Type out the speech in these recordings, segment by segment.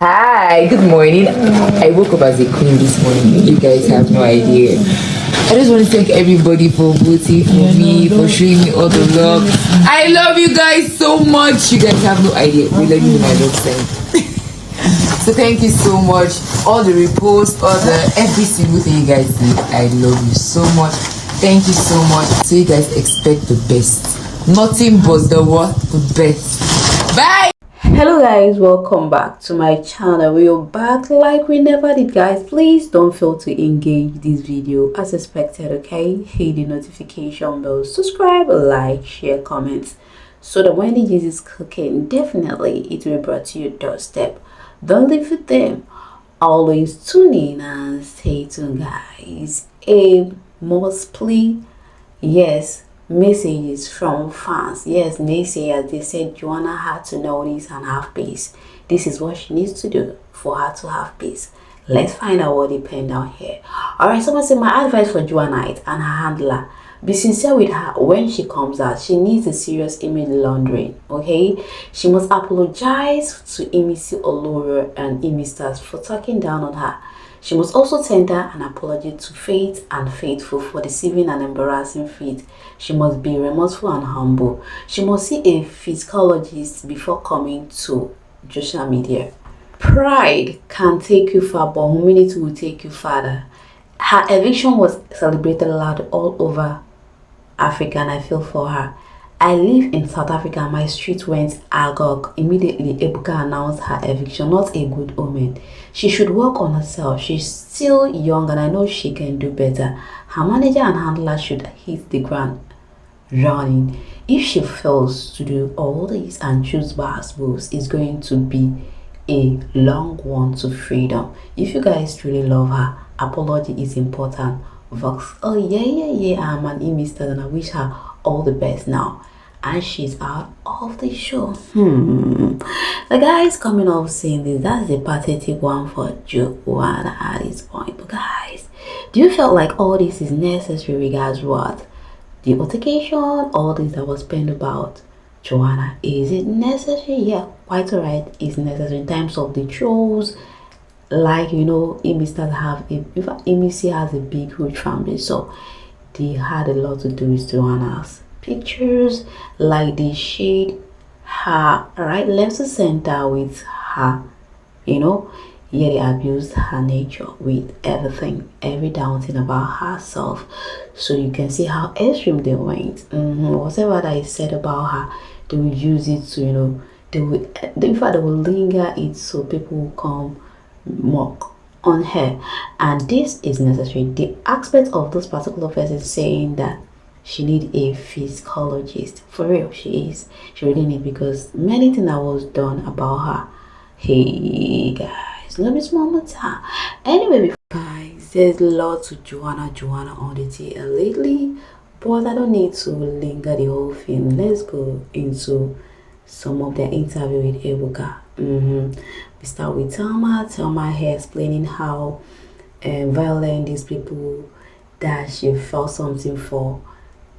Hi, good morning. I woke up as a queen this morning. You guys have no idea. I just want to thank everybody for voting for me, for showing me all the love. I love you guys so much. You guys have no idea. We love you, my website. So thank you so much. All the reposts, all the every single thing you guys did. I love you so much. Thank you so much. So you guys expect the best. Nothing but the what? The best. Bye. Hello guys, welcome back to my channel. We are back like we never did, guys. Please don't fail to engage this video as expected, okay? Hit the notification bell, subscribe, like, share, comments, so that when the juice is cooking, definitely it will be brought to your doorstep. Don't leave with them. Always tune in and stay tuned, guys. A mostly yes messages from fans. Yes, naysayers, they said Joanna had to know this and have peace. This is what she needs to do for her to have peace. Let's find out what they penned down here. Alright, someone said my advice for Joanna and her handler: be sincere with her when she comes out. She needs a serious image laundering, okay? She must apologize to imisibbnaija and imisters for talking down on her. She must also tender an apology to Faith and Faithful for deceiving and embarrassing Faith. She must be remorseful and humble. She must see a psychologist before coming to social media. Pride can take you far, but humility will take you farther. Her eviction was celebrated loud all over Africa, and I feel for her. I live in South Africa. My street went agog. Immediately, Ebuka announced her eviction. Not a good omen. She should work on herself. She's still young and I know she can do better. Her manager and handler should hit the ground running. If she fails to do all this and choose bad moves, it's going to be a long one to freedom. If you guys truly love her, apology is important. Vox, oh yeah, I'm an imister and I wish her all the best now, and she's out of the show. The guys coming off saying this, that's a pathetic one for Joanna at this point. But guys, do you feel like all this is necessary regards what? The altercation, all this that was penned about Joanna, is it necessary? Yeah, quite alright, it's necessary in terms of the trolls. Like, you know, imisters have a, in fact, Imisi has a big huge family, so they had a lot to do with Joanna's pictures. Like they shade her right left to center with her, you know, yeah, they abused her nature with everything, every down thing about herself. So you can see how extreme they went. Whatever that is said about her, they will use it to, you know, in fact they will linger it so people will come mock on her, and this is necessary. The aspect of this particular person saying that she need a psychologist, for real, she really need, because many things that was done about her. Hey guys, let me small more time. Anyway, guys, there's a lot to Joanna on the TL lately, but I don't need to linger the whole thing. Let's go into some of the interview with Ebuka. We start with Thelma here explaining how violent these people that she felt something for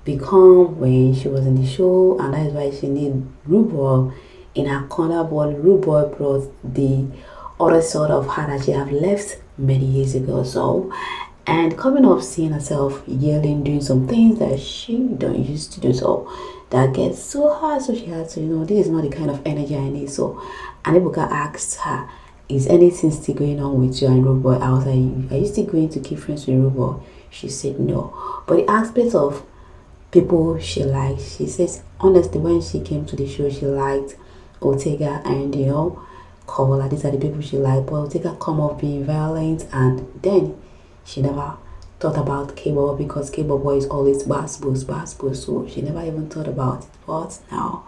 become when she was in the show, and that is why she need Rooboy in her corner. But Rooboy brought the other sort of her that she have left many years ago. So, and coming up seeing herself yelling, doing some things that she don't used to do, so that gets so hard. So she had to, you know, this is not the kind of energy I need. So, and Ebuka asked her, is anything still going on with you and Rooboy? I was like, are you still going to keep friends with Rooboy? She said no. But the aspect of people she liked, she says honestly, when she came to the show, she liked Ortega and, you know, Kola. These are the people she liked. But Ortega come off being violent, and then she never thought about Kaybobobbnaija, because Kaybobobbnaija is always bass boost, so she never even thought about it. But now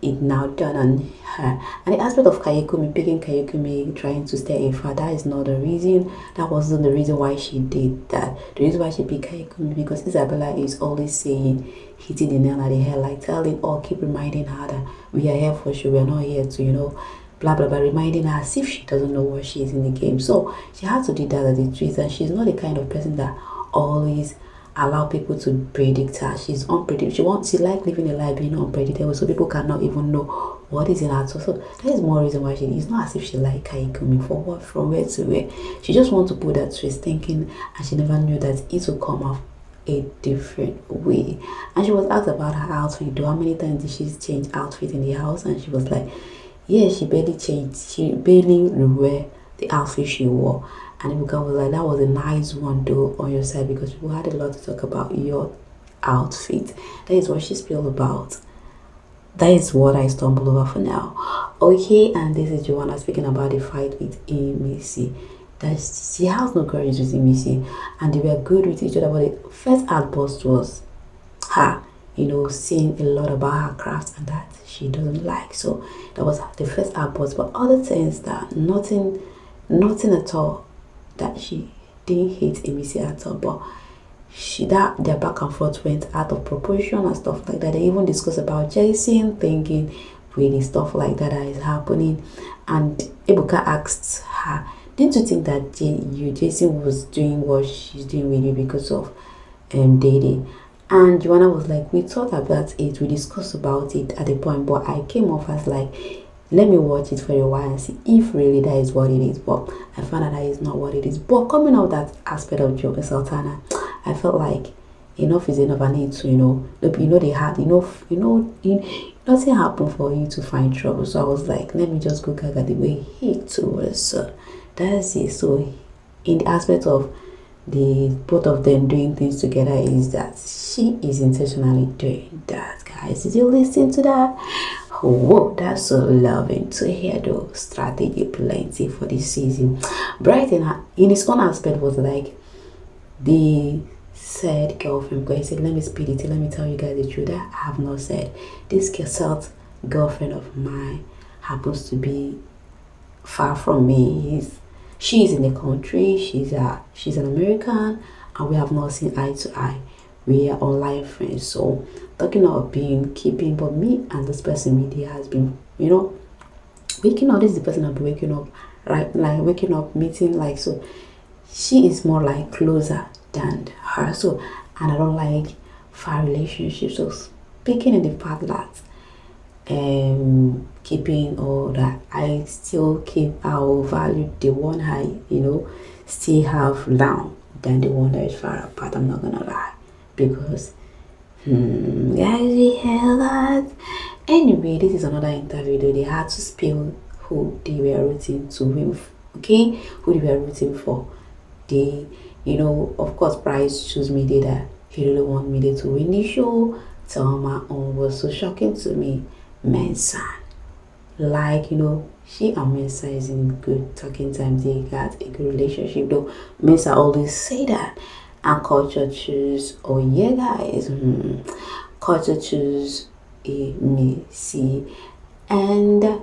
it now done on her. And the aspect of Kayekumi, picking Kayekumi, trying to stay in front, that is not the reason. That wasn't the reason why she did that. The reason why she picked Kayekumi, because Isabella is always saying, hitting the nail on the head, like telling or keep reminding her that we are here for sure, we are not here to, you know, blah blah blah, reminding her as if she doesn't know what she is in the game. So she had to do that at the tweets, and she's not the kind of person that always allow people to predict her. She's unpredictable. She like living a life being unpredictable, so people cannot even know what is in her. So that is more reason why it's not as if she like coming forward from where to where. She just wants to put that twist thinking, and she never knew that it will come out a different way. And she was asked about her outfit. How many times did she change outfit in the house? And she was like, yeah, she barely changed. She barely wear the outfit she wore. And Ebuka was like, that was a nice one though on your side, because people had a lot to talk about your outfit. That is what she spilled about. That is what I stumbled over for now. Okay, and this is Joanna speaking about the fight with Imisi. That she has no courage with Imisi, and they were good with each other. But the first outburst was her, saying a lot about her craft and that she doesn't like. So that was the first outburst. But other things that nothing at all. That she didn't hate Imisi at all, but their back and forth went out of proportion and stuff like that. They even discussed about Jason, thinking really stuff like that is happening. And Ebuka asked her, didn't you think that Jason was doing what she's doing with you because of dating? And Joanna was like, we thought about it, we discussed about it at a point, but I came off as like, let me watch it for a while and see if really that is what it is. But I found out that is not what it is. But coming out that aspect of Sultana, I felt like enough is enough. I need to, they had enough, nothing happened for you to find trouble. So I was like, let me just go gaga the way he too was. So that's it. So in the aspect of the both of them doing things together is that she is intentionally doing that. Guys, did you listen to that? Whoa, that's so loving to hear though. Strategy plenty for this season. Bright in his own aspect was like the said girlfriend, because he said, let me speed it, let me tell you guys the truth that I have not said. This girlfriend of mine happens to be far from me. She's in the country, she's an American, and we have not seen eye to eye. We are online friends. So talking about keeping, but me and this person media has been, waking up. This is the person I've been waking up, right? Like waking up, meeting, like, so she is more like closer than her. So, and I don't like far relationships. So speaking in the part that keeping all that, I still keep our value the one I still have down than the one that is far apart. I'm not gonna lie, because guys, we hear that. Anyway, this is another interview though. They had to spill who they were rooting to win, okay, who they were rooting for. They, of course, Price chose midebbnaija. He really want midebbnaija to win the show. Thelma was so shocking to me. Mensa, like, she and Mensa is in good talking time. They got a good relationship though. Mensa always say that. And Kuture choose, oh yeah guys, Kuture choose Imisi, and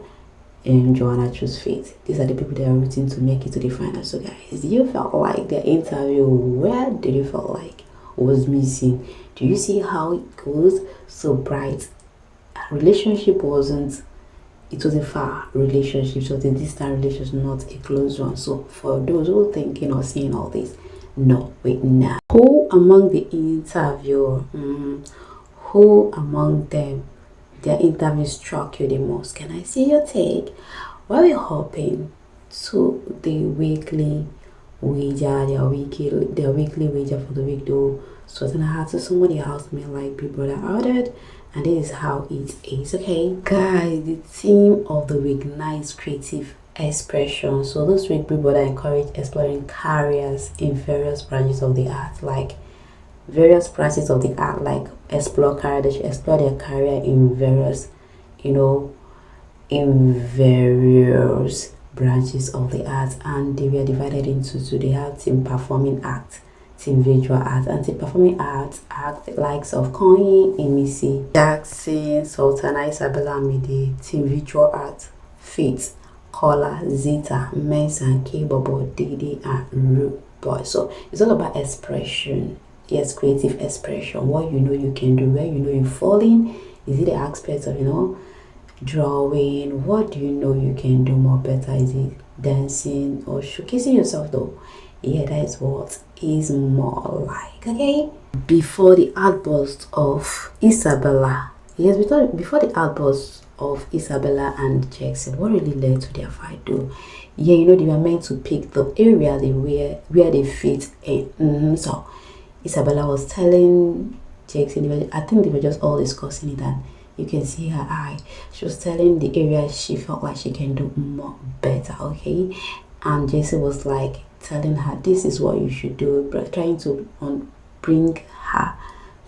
Joanna choose Faith. These are the people that are rooting to make it to the final. So guys, do you felt like the interview, where did you feel like was missing? Do you see how it goes? So Bright relationship wasn't a far relationship, so the distant relationship, not a close one. So for those who are thinking or seeing all this, no, wait, now who among the interviewer, who among them their interview struck you the most? Can I see your take? While we're hopping to the weekly wager, their weekly wager for the week though. So then I had to somebody housemate like Big Brother ordered, and this is how it is. Okay guys, the theme of the week, nice creative expression. So this week Big Brother encouraged exploring careers in various branches of the art, like explore career. They should explore their career in various branches of the art, and they were divided into two. They have team performing art, team visual art, and team performing art the likes of Imisi, Jackson, Sultana, isabellabbnaija. Team visual art, Faith, Kola, Zita, Mens, and kaybobobbnaija, and rooboybbnaija. So it's all about expression. Yes, creative expression. What you can do, where you're falling. Is it the aspect of drawing? What do you can do more better? Is it dancing or showcasing yourself though. Yeah, that is what is more like, okay? Before the outburst of Isabella, yes, before the outburst of Isabella and Jackson, what really led to their fight though? Yeah, you know, they were meant to pick the area where they fit in. So Isabella was telling Jackson, I think they were just all discussing it, and you can see her eye. She was telling the area she felt like she can do more better, okay? And Jason was like telling her, this is what you should do, but trying to bring her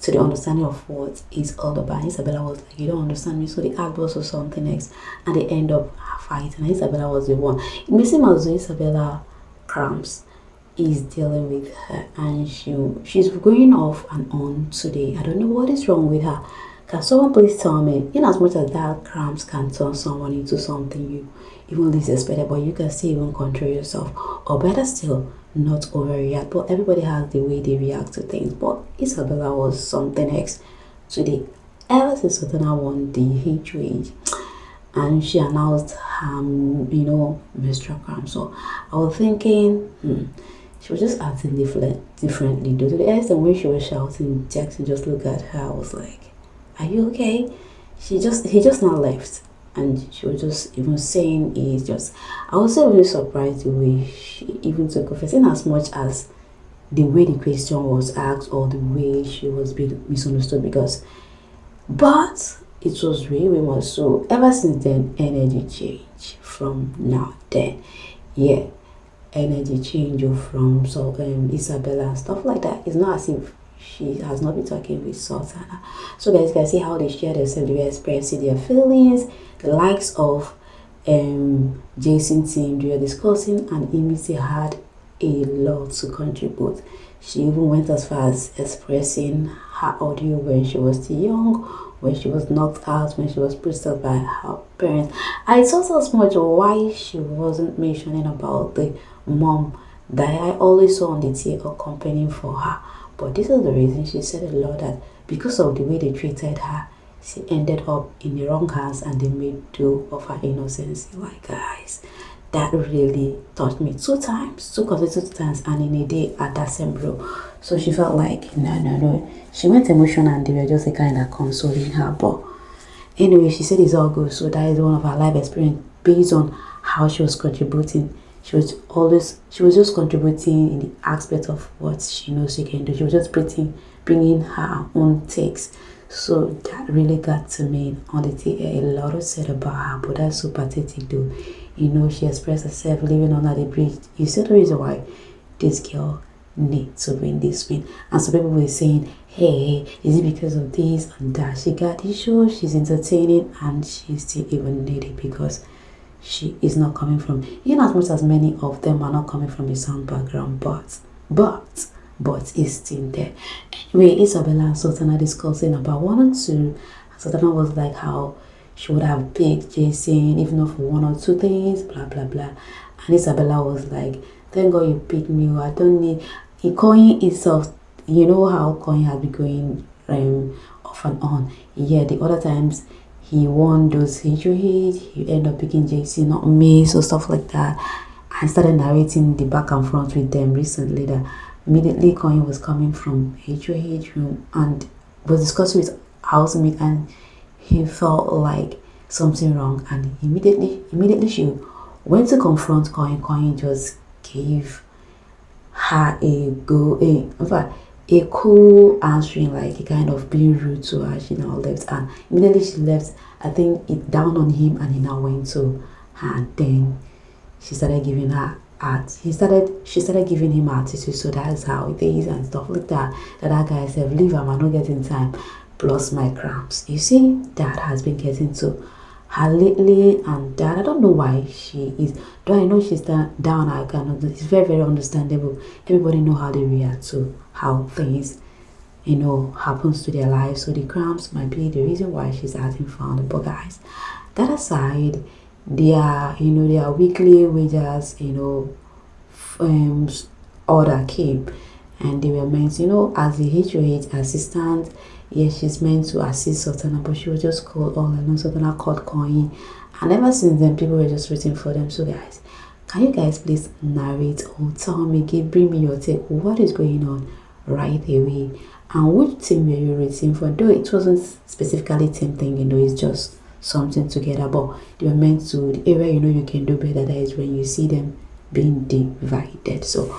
to the understanding of what it's all about. Isabella was like, you don't understand me. So the outburst was something else, and they end up fighting, and Isabella was the one. It may seem as though Isabella cramps is dealing with her, and she's going off and on today. I don't know what is wrong with her. Can someone please tell me? In as much as that cramps can turn someone into something you even least expected, but you can still even control yourself, or better still, not overreact. But everybody has the way they react to things. But Isabella was something else today. Ever since Sultana won the HOH and she announced her, menstrual cramp. So I was thinking, she was just acting differently. To the extent when she was shouting, Jackson just looked at her. I was like, are you okay? He just now left, and she was just even saying I was so really surprised the way she even took offense, in as much as the way the question was asked or the way she was being misunderstood, but it was really much so. Ever since then, energy change from now then. Yeah, energy change from Isabella and stuff like that. It's not as if she has not been talking with Sultana. So guys, you can see how they share themselves, they were expressing their feelings. The likes of Jason team, they were discussing, and Imisi had a lot to contribute. She even went as far as expressing her audio when she was still young, when she was knocked out, when she was pushed out by her parents. I thought as much why she wasn't mentioning about the mom that I always saw on the tape accompanying for her. But this is the reason. She said a lot that because of the way they treated her, she ended up in the wrong hands and they made do of her innocence. Like, guys, that really touched me 2 consecutive times, and in a day at that same row. So she felt like, no. She went emotional, and they were just kind of consoling her. But anyway, she said it's all good. So that is one of her life experience based on how she was contributing. She was just contributing in the aspect of what she knows she can do. She was just bringing her own takes. So that really got to me. On the tape, a lot was said about her, but that's so pathetic though. You know, she expressed herself living under the bridge. You see the reason why this girl needs to win this win. And some people were saying, hey, is it because of this and that? She got the show, she's entertaining, and she still even need it because she is not coming from, as much as many of them are not coming from a sound background, but it's still there. Anyway, Isabella and Sultana discussing about 1 or 2. Sultana was like how she would have picked Jason, even not for 1 or 2 things, blah blah blah. And Isabella was like, thank God you picked me. I don't need Koyin itself. You know how Koyin has been going off and on. Yeah, the other times he won those HOH, he ended up picking Jason, not me, so stuff like that. I started narrating the back and front with them recently that immediately Koyin was coming from HOH room and was discussing with housemates, and he felt like something wrong, and immediately she went to confront Koyin. Koyin just gave her a cool answering, like a kind of being rude to her. She now left, and immediately she left, I think it down on him, and he now went to her. And then she started giving her she started giving him attitude. So that's how it is and stuff like that. That guy said, leave him, I'm not getting time, plus my cramps. You see, that has been getting to her lately, and that I don't know why she is. Though I know she's down, I cannot. It's very, very understandable. Everybody know how they react to how things, happens to their lives. So the cramps might be the reason why she's acting funny. But guys, that aside, their weekly wages, order came, and they were meant, as the HOH assistant. Yes, she's meant to assist Sultana, but she was just called all alone. Sultana called Koyin, and ever since then, people were just waiting for them. So guys, Can you guys please narrate or tell me, bring me your take, what is going on right away, and which team were you rooting for? Though it wasn't specifically team thing, it's just something together, but they were meant to, the area you can do better, that is when you see them being divided. So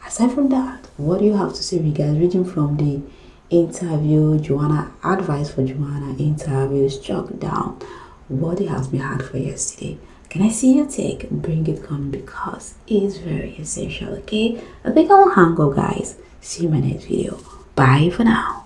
aside from that, what do you have to say, you guys? Reading from the interview, Joanna, advice for Joanna interview, struck down what the housemate had for yesterday. Can I see your take? Bring it on, because it's very essential. Okay, I think I will hang up, guys. See you in my next video. Bye for now.